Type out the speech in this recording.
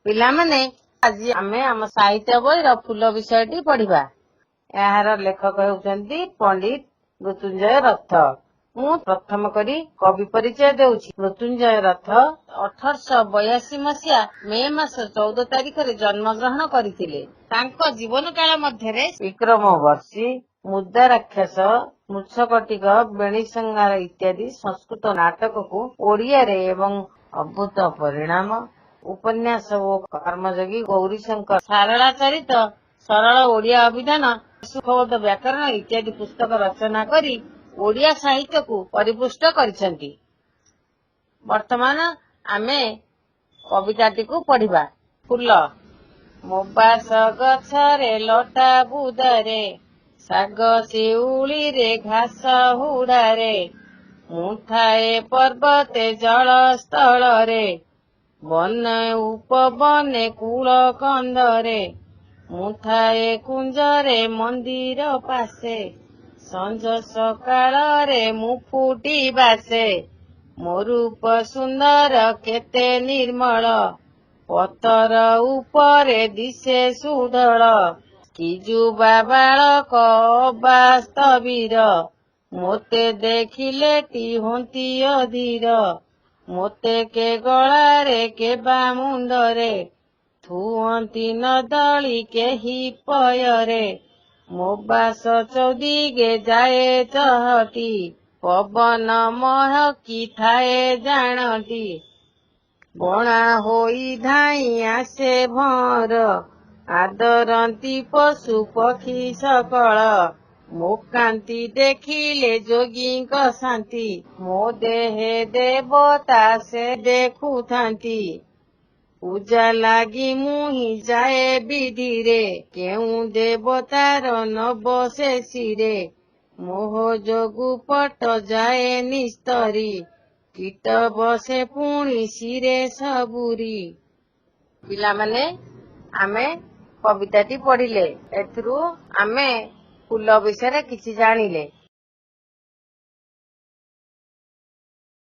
ପିଲାମାନେ ଆଜି ଆମେ ଆମ ସାହିତ୍ୟ ବହିର ଫୁଲ ବିଷୟଟି ପଢିବା। ଏହାର ଲେଖକ ହେଉଛନ୍ତି ପଣ୍ଡିତ ମୃତ୍ୟୁଞ୍ଜୟ ରଥ। ମୁଁ ପ୍ରଥମ କରି କବି ପରିଚୟ ଦେଉଛି। ମୃତ୍ୟୁଞ୍ଜୟ ରଥ 1882 ମସିହା ମେ ମାସ 14 ତାରିଖରେ ଜନ୍ମଗ୍ରହଣ କରିଥିଲେ। ତାଙ୍କ ଜୀବନ କାଳ ମଧ୍ୟରେ ବିକ୍ରମ ବର୍ଷୀ, ମୁଦା ରାକ୍ଷସ, ମୃଚ୍ଛକଟିକ, ବେଣୀ ସଂହାର ଇତ୍ୟାଦି ସଂସ୍କୃତ ନାଟକକୁ ଓଡ଼ିଆରେ ଏବଂ ଅଦ୍ଭୁତ ପରିଣାମ, ଉପନ୍ୟାସ ଓ କର୍ମଯୋଗୀ ଗୌରୀଶଙ୍କର ସାରଳା ଚରିତ, ସରଳ ଓଡ଼ିଆ ଅଭିଧାନ, ସୁଖବୋଧ ବ୍ୟାକରଣ ଇତ୍ୟାଦି ପୁସ୍ତକ ରଚନା କରି ଓଡ଼ିଆ ସାହିତ୍ୟକୁ ପରିପୁଷ୍ଟ କରିଛନ୍ତି। ବର୍ତ୍ତମାନ ଆମେ କବିତାଟିକୁ ପଢିବା। ଫୁଲ। ମୋ ବାସ ଗଛରେ ଲଟା ବୁଦାରେ, ଶାଗ ଶିଉଳିରେ ଘାସ ହୁଡ଼ାରେ, ମୁଁ ଥାଏ ପର୍ବତେ ଜଳ ସ୍ଥଳରେ, ବନେ ଉପବନେ କୂଳ କନ୍ଧରେ, ମୁଁ ଥାଏ କୁଞ୍ଜରେ ମନ୍ଦିର ପାଶେ, ସଞ୍ଜ ସକାଳରେ ମୁଁ ଫୁଟି ବାସେ, ମୋ ରୂପ ସୁନ୍ଦର କେତେ ନିର୍ମଳ, ପତର ଉପରେ ଦିଶେ ସୁଢଳ, କି ଯୁବା ବାଳକ ଅବାସ୍ତବୀର, ମୋତେ ଦେଖିଲେ ଟି ହୁଅନ୍ତି ଅଧୀର, ମୋତେ କେ ଗଳାରେ କେ ବା ମୁଣ୍ଡରେ, ଥୁଅନ୍ତି ନଦଳି କେହି ପୟରେ, ମୋ ବାସ ଚୌଦିଗେ ଯାଏ ଚହଟି, ପବନ ମହକି ଥାଏ ଜାଣଟି, ବଣା ହୋଇ ଧାଇଁ ଆସେ ଭଅଁର, ଆଦରନ୍ତି ପଶୁ ପକ୍ଷୀ ସକଳ, ମୋ କାନ୍ତି ଦେଖିଲେ ଯୋଗୀଙ୍କ ଶାନ୍ତି, ମୋ ଦେହେ ଦେବତା ସେ ଦେଖୁଥାନ୍ତି, ପୂଜା ଲାଗି ମୁହିଁ ଯାଏ ବିଧିରେ, କେଉଁ ଦେବତାର ନବ ଶେଷିରେ, ମୋହ ଯୋଗୁ ପଟ ଯାଏ ନିସ୍ତରି, କୀଟ ବସେ ପୁଣି ଶିରେ ସବୁରି। ପିଲାମାନେ ଆମେ କବିତାଟି ପଢିଲେ। ଏଥିରୁ ଆମେ ଫୁଲ ବିଷୟରେ କିଛି ଜାଣିଲେ।